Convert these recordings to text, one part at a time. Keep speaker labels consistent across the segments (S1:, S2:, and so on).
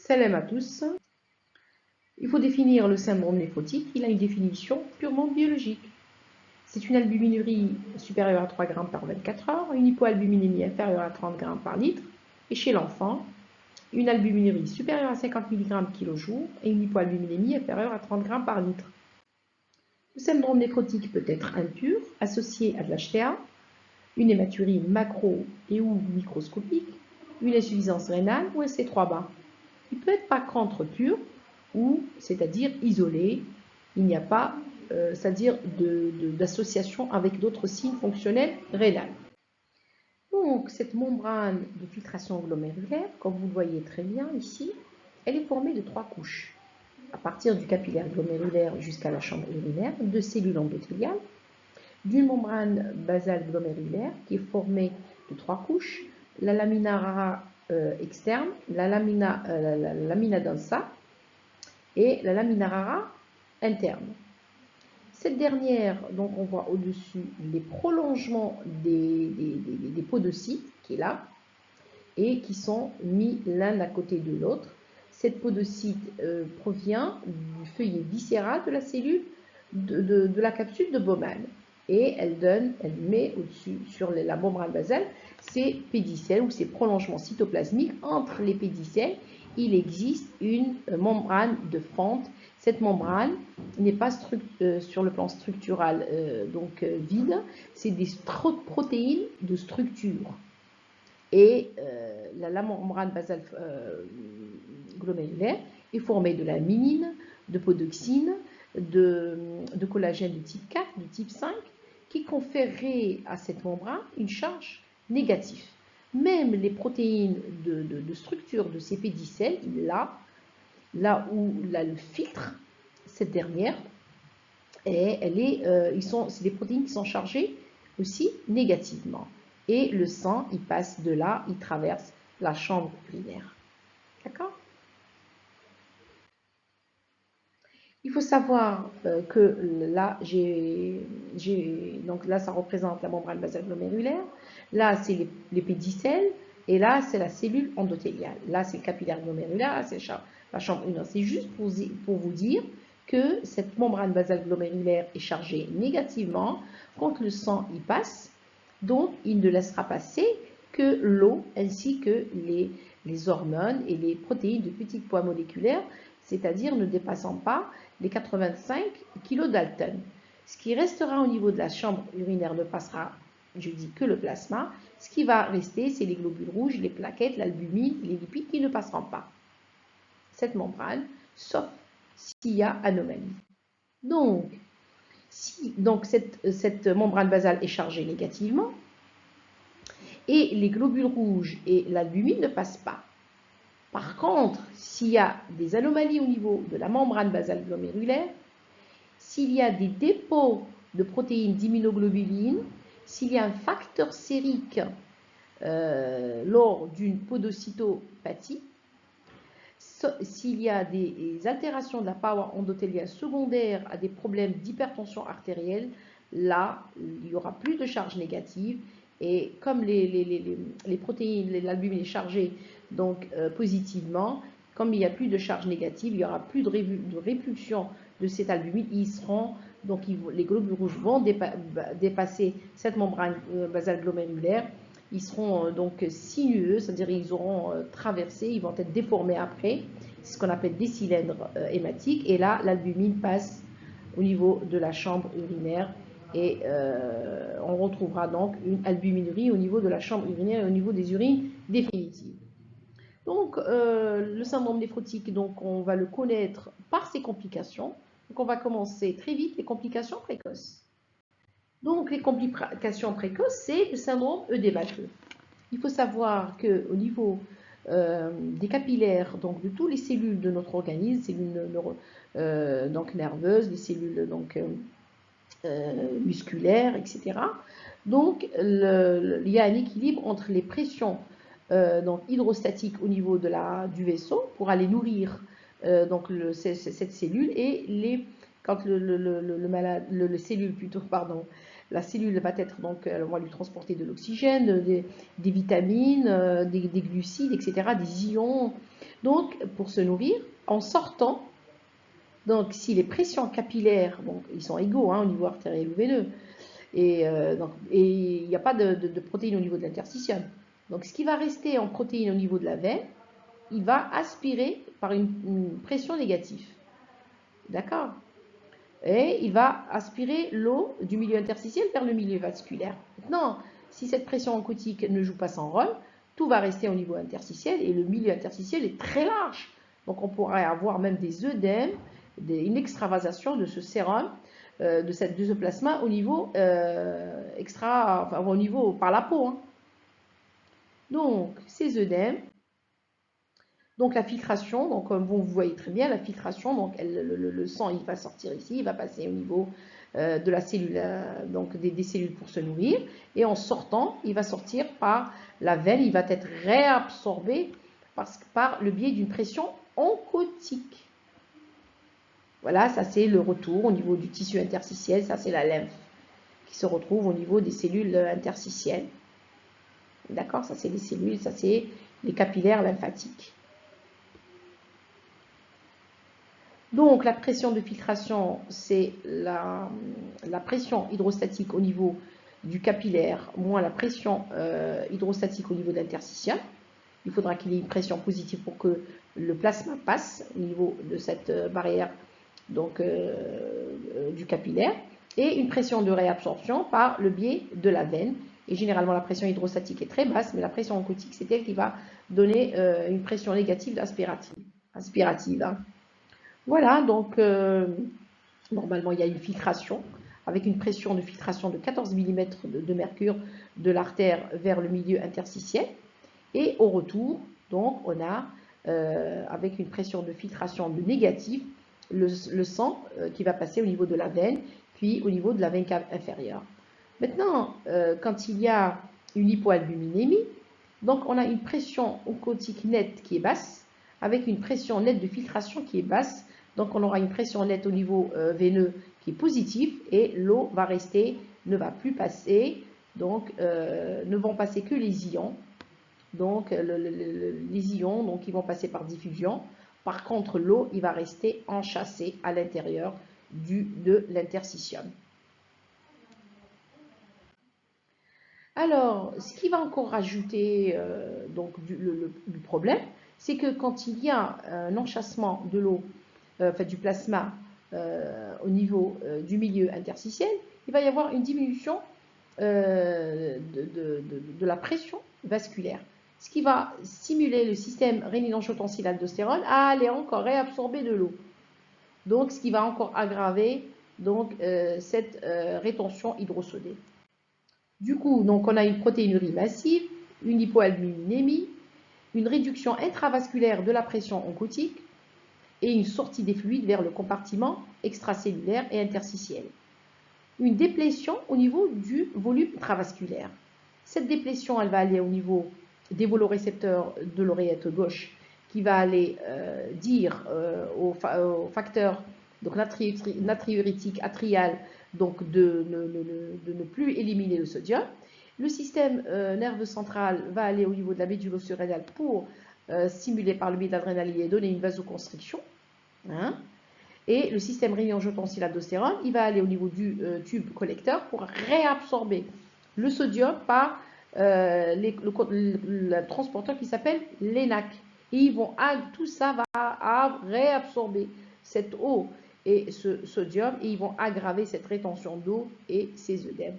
S1: Salam à tous. Il faut définir le syndrome néphrotique. Il a une définition purement biologique. C'est une albuminurie supérieure à 3 grammes par 24 heures, une hypoalbuminémie inférieure à 30 grammes par litre, et chez l'enfant, une albuminurie supérieure à 50 mg kg et une hypoalbuminémie inférieure à 30 grammes par litre. Le syndrome néphrotique peut être impur, associé à de l'HTA, une hématurie macro et ou microscopique, une insuffisance rénale ou un C3 bas. Il peut être par contre pur, ou c'est-à-dire isolé, il n'y a pas, c'est-à-dire d'association avec d'autres signes fonctionnels rénales. Donc cette membrane de filtration glomérulaire, comme vous le voyez très bien ici, elle est formée de 3 couches. À partir du capillaire glomérulaire jusqu'à la chambre urinaire, de cellules endothéliales, d'une membrane basale glomérulaire qui est formée de 3 couches, la lamina rara externe, la lamina densa et la lamina rara interne. Cette dernière, donc on voit au-dessus les prolongements des podocytes qui est là et qui sont mis l'un à côté de l'autre. Cette podocyte provient du feuillet viscéral de la cellule de la capsule de Bowman. Et elle met au-dessus, sur la membrane basale, ces pédicelles ou ces prolongements cytoplasmiques. Entre les pédicelles, il existe une membrane de fente. Cette membrane n'est pas sur le plan structural vide, c'est des protéines de structure. Et la membrane basale glomérulaire est formée de laminine, de podoxine, de collagène de type 4, de type 5, qui conférerait à cette membrane une charge négative. Même les protéines de structure de ces pédicelles, là où le filtre, cette dernière, c'est des protéines qui sont chargées aussi négativement. Et le sang, il passe de là, il traverse la chambre urinaire. D'accord? Il faut savoir que là, donc là, ça représente la membrane basale glomérulaire. Là, c'est les pédicelles. Et là, c'est la cellule endothéliale. Là, c'est le capillaire glomérulaire. Là, c'est la chambre urinaire. C'est juste pour vous dire que cette membrane basale glomérulaire est chargée négativement quand le sang y passe. Donc, il ne laissera passer que l'eau ainsi que les hormones et les protéines de petit poids moléculaire, c'est-à-dire ne dépassant pas les 85 kg d'Alton. Ce qui restera au niveau de la chambre urinaire ne passera, je dis, que le plasma. Ce qui va rester, c'est les globules rouges, les plaquettes, l'albumine, les lipides qui ne passeront pas cette membrane, sauf s'il y a anomalie. Donc, cette membrane basale est chargée négativement et les globules rouges et l'albumine ne passent pas. Par contre, s'il y a des anomalies au niveau de la membrane basale glomérulaire, s'il y a des dépôts de protéines d'immunoglobulines, s'il y a un facteur sérique lors d'une podocytopathie, s'il y a des altérations de la paroi endothéliale secondaire à des problèmes d'hypertension artérielle, là, il n'y aura plus de charge négative. Et comme les protéines, l'albumine est chargé donc, positivement, comme il n'y a plus de charge négative, il n'y aura plus de répulsion de cette albumine. Les globules rouges vont dépasser cette membrane basale glomérulaire. Ils seront donc sinueux, c'est-à-dire ils auront traversé, ils vont être déformés après. C'est ce qu'on appelle des cylindres hématiques. Et là, l'albumine passe au niveau de la chambre urinaire. Et on retrouvera donc une albuminurie au niveau de la chambre urinaire et au niveau des urines définitives. Donc, le syndrome néphrotique, donc, on va le connaître par ses complications. Donc, on va commencer très vite les complications précoces. Donc, les complications précoces, c'est le syndrome œdémateux. Il faut savoir qu'au niveau des capillaires, donc de toutes les cellules de notre organisme, cellules nerveuses, les cellules musculaires, etc. Donc, il y a un équilibre entre les pressions hydrostatiques au niveau du vaisseau pour aller nourrir cette cellule et les cellules plutôt, la cellule va être, donc, on va lui transporter de l'oxygène, des vitamines, des glucides, etc., des ions. Donc, pour se nourrir, en sortant, donc si les pressions capillaires, donc, ils sont égaux hein, au niveau artériel ou veineux, et il n'y a pas de protéines au niveau de l'interstitium. Donc, ce qui va rester en protéines au niveau de la veine, il va aspirer par une pression négative. D'accord? Et il va aspirer l'eau du milieu interstitiel vers le milieu vasculaire. Maintenant, si cette pression oncotique ne joue pas son rôle, tout va rester au niveau interstitiel et le milieu interstitiel est très large. Donc on pourrait avoir même des œdèmes, une extravasation de ce sérum, de ce plasma au niveau au niveau par la peau. Hein. Donc ces œdèmes, donc la filtration, donc comme vous voyez très bien, la filtration, donc le sang il va sortir ici, il va passer au niveau de la cellule, donc des cellules pour se nourrir, et en sortant, il va sortir par la veine, il va être réabsorbé par le biais d'une pression oncotique. Voilà, ça c'est le retour au niveau du tissu interstitiel, ça c'est la lymphe qui se retrouve au niveau des cellules interstitielles. D'accord, ça c'est les cellules, ça c'est les capillaires lymphatiques. Donc la pression de filtration, c'est la pression hydrostatique au niveau du capillaire moins la pression hydrostatique au niveau de l'interstitium. Il faudra qu'il y ait une pression positive pour que le plasma passe au niveau de cette barrière donc, du capillaire et une pression de réabsorption par le biais de la veine. Et généralement, la pression hydrostatique est très basse, mais la pression oncotique, c'est elle qui va donner une pression négative aspirative. Hein. Voilà, donc normalement il y a une filtration avec une pression de filtration de 14 mm de mercure de l'artère vers le milieu interstitiel. Et au retour, donc on a avec une pression de filtration de négative le sang qui va passer au niveau de la veine, puis au niveau de la veine cave inférieure. Maintenant, quand il y a une hypoalbuminémie, donc on a une pression oncotique nette qui est basse, avec une pression nette de filtration qui est basse. Donc on aura une pression nette au niveau veineux qui est positive et l'eau va rester, ne va plus passer, donc ne vont passer que les ions. Donc les ions, donc ils vont passer par diffusion. Par contre, l'eau, il va rester enchâssée à l'intérieur de l'interstitium. Alors, ce qui va encore rajouter donc le problème, c'est que quand il y a un enchâssement de l'eau, du plasma au niveau du milieu interstitiel, il va y avoir une diminution de la pression vasculaire, ce qui va stimuler le système rénine-angiotensin-aldostérone à aller encore réabsorber de l'eau. Donc, ce qui va encore aggraver donc, cette rétention hydrosodée. Du coup, donc, on a une protéinurie massive, une hypoalbuminémie, une réduction intravasculaire de la pression oncotique et une sortie des fluides vers le compartiment extracellulaire et interstitiel. Une déplétion au niveau du volume intravasculaire. Cette déplétion, elle va aller au niveau des volorécepteurs de l'oreillette gauche qui va aller dire au facteur donc natriurétique atrial donc de ne plus éliminer le sodium. Le système nerveux central va aller au niveau de la médule surrénale pour stimuler par le biais de l'adrénaline et donner une vasoconstriction. Hein. Et le système rénine-angiotensin-aldostérone, il va aller au niveau du tube collecteur pour réabsorber le sodium par le transporteur qui s'appelle l'ENaC. Et tout ça va réabsorber cette eau et ce sodium et ils vont aggraver cette rétention d'eau et ces œdèmes.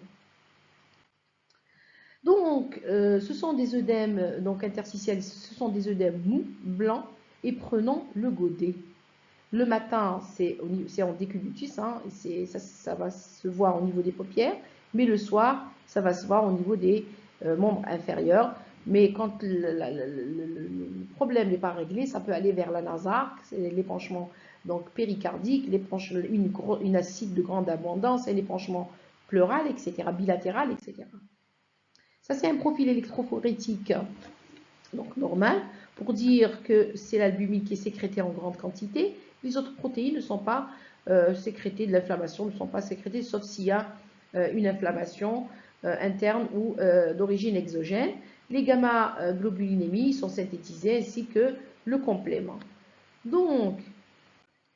S1: Donc, ce sont des œdèmes donc interstitiels, ce sont des œdèmes mous, blancs et prenant le godet. Le matin, c'est en décubitus, hein, ça va se voir au niveau des paupières, mais le soir, ça va se voir au niveau des membres inférieurs. Mais quand le problème n'est pas réglé, ça peut aller vers la nasarque, c'est l'épanchement donc péricardique, une acide de grande abondance, et l'épanchement pleural, etc., bilatéral, etc. Ça, c'est un profil électrophorétique donc normal, pour dire que c'est l'albumine qui est sécrétée en grande quantité. Les autres protéines ne sont pas sécrétées de l'inflammation, ne sont pas sécrétées, sauf s'il y a une inflammation interne ou d'origine exogène. Les gamma-globulinémies sont synthétisées ainsi que le complément. Donc,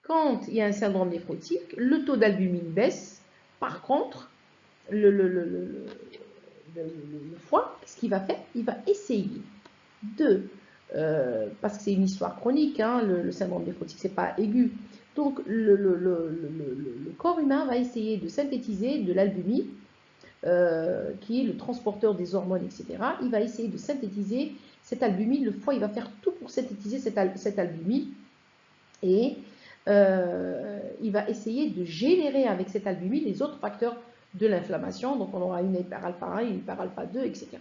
S1: quand il y a un syndrome néphrotique, le taux d'albumine baisse. Par contre, le foie, qu'est-ce qu'il va faire? Il va essayer de, parce que c'est une histoire chronique, hein, le syndrome néphrotique, c'est pas aigu. Donc, le corps humain va essayer de synthétiser de l'albumine, qui est le transporteur des hormones, etc. Il va essayer de synthétiser cette albumine. Le foie, il va faire tout pour synthétiser cette albumine. Et il va essayer de générer avec cette albumine les autres facteurs de l'inflammation. Donc, on aura une hyperalpha 1, une hyperalpha 2, etc.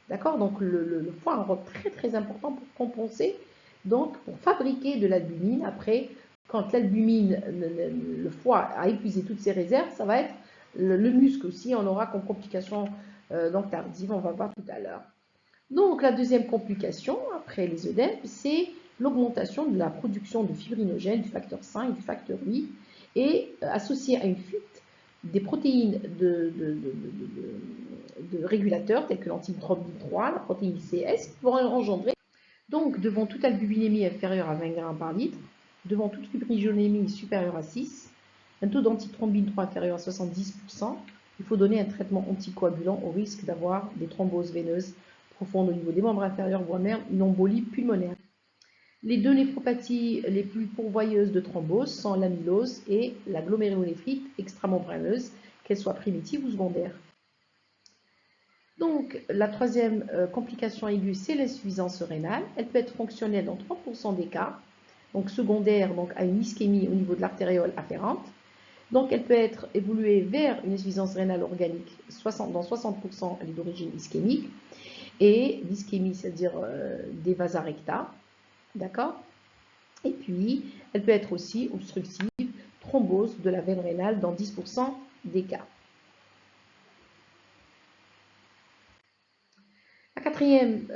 S1: D'accord? Donc, le foie a un rôle très, très important pour compenser, donc pour fabriquer de l'albumine. Après, quand l'albumine, le foie a épuisé toutes ses réserves, ça va être le muscle aussi. On aura comme complication donc tardive, on va voir tout à l'heure. Donc, la deuxième complication, après les œdèmes, c'est l'augmentation de la production de fibrinogènes, du facteur 5 et du facteur 8, et associée à une fuite des protéines de régulateurs, telles que l'antithrombine 3, la protéine CS, qui vont engendrer, donc devant toute albuminémie inférieure à 20 grammes par litre, devant toute fibrinogenèmie supérieure à 6, un taux d'antithrombine 3 inférieur à 70%, il faut donner un traitement anticoagulant au risque d'avoir des thromboses veineuses profondes au niveau des membres inférieurs, voire même une embolie pulmonaire. Les deux néphropathies les plus pourvoyeuses de thrombose sont l'amylose et la glomérulonéphrite extramembraneuse, qu'elle soit primitive ou secondaire. Donc, la troisième complication aiguë, c'est l'insuffisance rénale. Elle peut être fonctionnelle dans 30% des cas, donc secondaire donc, à une ischémie au niveau de l'artériole afférente. Donc, elle peut être évoluée vers une insuffisance rénale organique, dans 60% elle est d'origine ischémique, et l'ischémie, c'est-à-dire des vasa recta, d'accord? Et puis, elle peut être aussi obstructive, thrombose de la veine rénale dans 10% des cas. La quatrième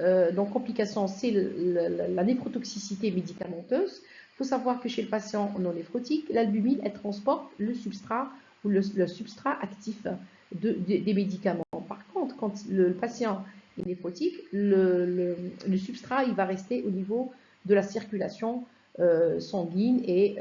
S1: complication, c'est la néphrotoxicité médicamenteuse. Il faut savoir que chez le patient non néphrotique, l'albumine, elle transporte le substrat ou le substrat actif des médicaments. Par contre, quand le patient est néphrotique, le substrat, il va rester au niveau de la circulation sanguine et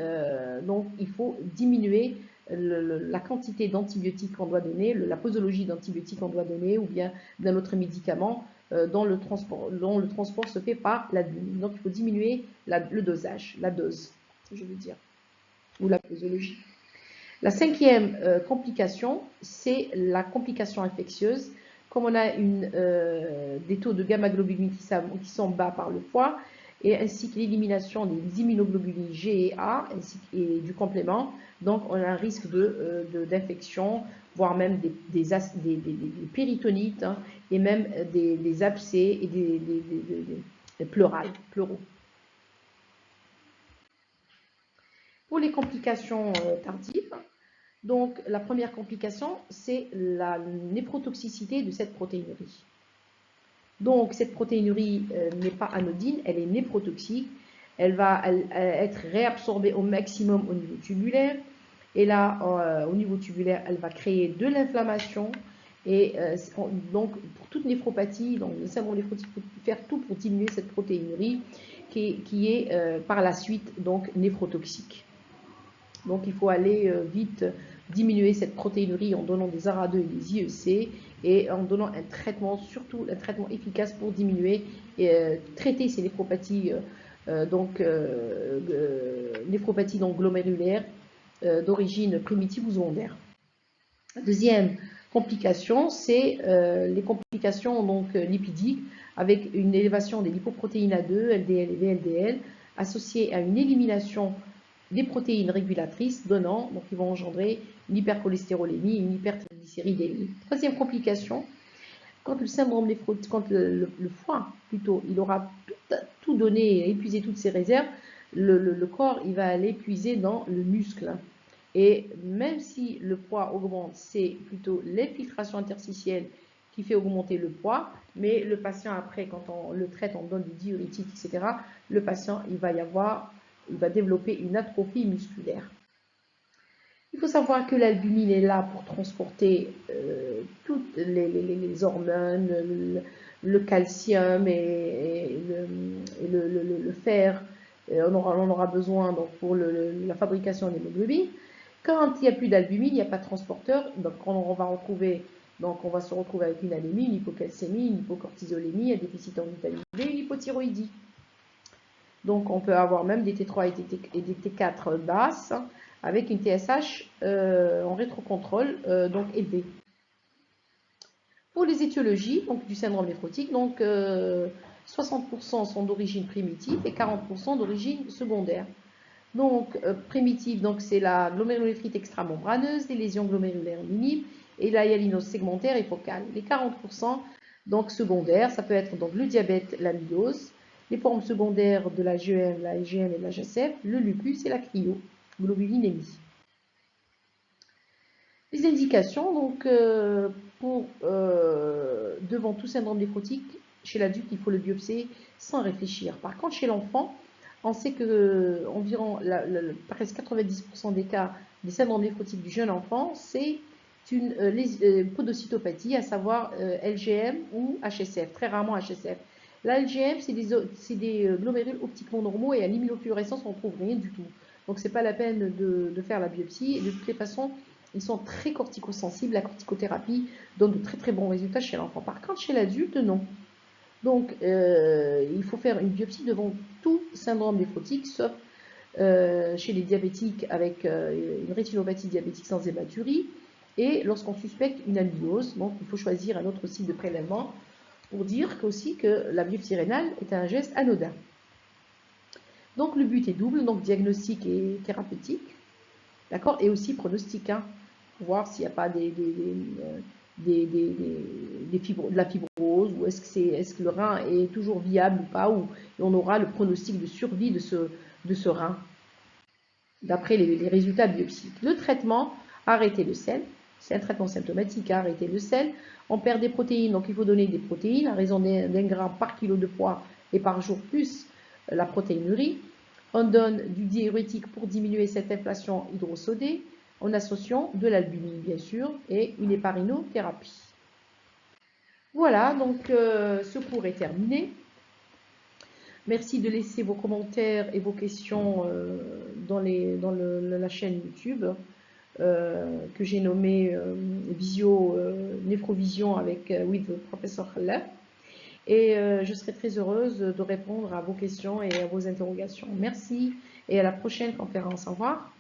S1: donc il faut diminuer la quantité d'antibiotiques qu'on doit donner, la posologie d'antibiotiques qu'on doit donner ou bien d'un autre médicament dont le transport se fait par l'albumine. Donc, il faut diminuer le dosage, la dose, je veux dire, ou la posologie. La cinquième complication, c'est la complication infectieuse. Comme on a des taux de gamma-globulines qui sont bas par le foie, et ainsi que l'élimination des immunoglobulines G et A, ainsi que du complément, donc on a un risque d'infection, voire même des péritonites, hein, et même des abcès et des pleuraux. Pour les complications tardives, donc la première complication, c'est la néphrotoxicité de cette protéinurie. Donc cette protéinurie n'est pas anodine, elle est néphrotoxique, elle va être réabsorbée au maximum au niveau tubulaire, et là, au niveau tubulaire, elle va créer de l'inflammation, et donc pour toute néphropathie, donc le syndrome néphrotique, il faut faire tout pour diminuer cette protéinurie qui est par la suite donc néphrotoxique. Donc il faut aller vite diminuer cette protéinurie en donnant des ARA2 et des IEC et en donnant un traitement, surtout un traitement efficace pour diminuer et traiter ces néphropathies, néphropathies donc glomérulaires d'origine primitive ou secondaire. La deuxième complication, c'est les complications donc, lipidiques avec une élévation des lipoprotéines A2, LDL et VLDL associées à une élimination des protéines régulatrices donnant, donc ils vont engendrer une hypercholestérolémie et une hypertriglycéridémie. Troisième complication, quand le syndrome néphrotique, quand le foie plutôt, il aura tout donné, épuisé toutes ses réserves, le corps il va aller puiser dans le muscle. Et même si le poids augmente, c'est plutôt l'infiltration interstitielle qui fait augmenter le poids, mais le patient après, quand on le traite, on donne des diurétiques, etc., le patient il va développer une atrophie musculaire. Il faut savoir que l'albumine est là pour transporter toutes les hormones, le calcium et le fer. On aura besoin donc, pour la fabrication d'hémoglobine. Quand il n'y a plus d'albumine, il n'y a pas de transporteur. Donc on va retrouver, donc on va se retrouver avec une anémie, une hypocalcémie, une hypocortisolémie, un déficit en vitamine D, une hypothyroïdie. Donc on peut avoir même des T3 et des T4 basses avec une TSH en rétrocontrôle donc élevée. Pour les étiologies donc, du syndrome néphrotique, donc 60% sont d'origine primitive et 40% d'origine secondaire. Donc primitive, donc c'est la glomérulonéphrite extramembraneuse, les lésions glomérulaires minimes et la hyalinose segmentaire et focale. Les 40% donc secondaires, ça peut être donc le diabète, l'amylose, les formes secondaires de la GEM, la IgM et la GCF, le lupus et la cryoglobulinémie. Les indications, donc, devant tout syndrome néphrotique, chez l'adulte, il faut le biopsier sans réfléchir. Par contre, chez l'enfant, on sait que environ presque 90% des cas des syndromes néphrotiques du jeune enfant, c'est une podocytopathie, à savoir LGM ou HSF, très rarement HSF. La LGM, c'est des glomérules optiquement normaux et à l'immunofluorescence, on ne trouve rien du tout. Donc, ce n'est pas la peine de faire la biopsie. Et de toutes les façons, ils sont très corticosensibles. La corticothérapie donne de très très bons résultats chez l'enfant. Par contre, chez l'adulte, non. Donc, il faut faire une biopsie devant tout syndrome néphrotique, sauf chez les diabétiques avec une rétinopathie diabétique sans hématurie et lorsqu'on suspecte une amylose. Donc, il faut choisir un autre site de prélèvement pour dire aussi que la biopsie rénale est un geste anodin. Donc, le but est double, donc diagnostic et thérapeutique, d'accord, et aussi pronostic, hein, pour voir s'il n'y a pas de la fibrose, ou est-ce que le rein est toujours viable ou pas, ou on aura le pronostic de survie de ce rein, d'après les résultats biopsiques. Le traitement, arrêter le sel, c'est un traitement symptomatique, hein, arrêter le sel. On perd des protéines, donc il faut donner des protéines à raison d'1 gramme par kilo de poids et par jour, plus la protéinurie. On donne du diurétique pour diminuer cette inflation hydrosodée, en associant de l'albumine bien sûr et une héparinothérapie. Voilà, donc ce cours est terminé. Merci de laisser vos commentaires et vos questions dans la chaîne YouTube que j'ai nommée Néphrovision avec with Professeur Khalaf. Et je serai très heureuse de répondre à vos questions et à vos interrogations. Merci et à la prochaine conférence. Au revoir.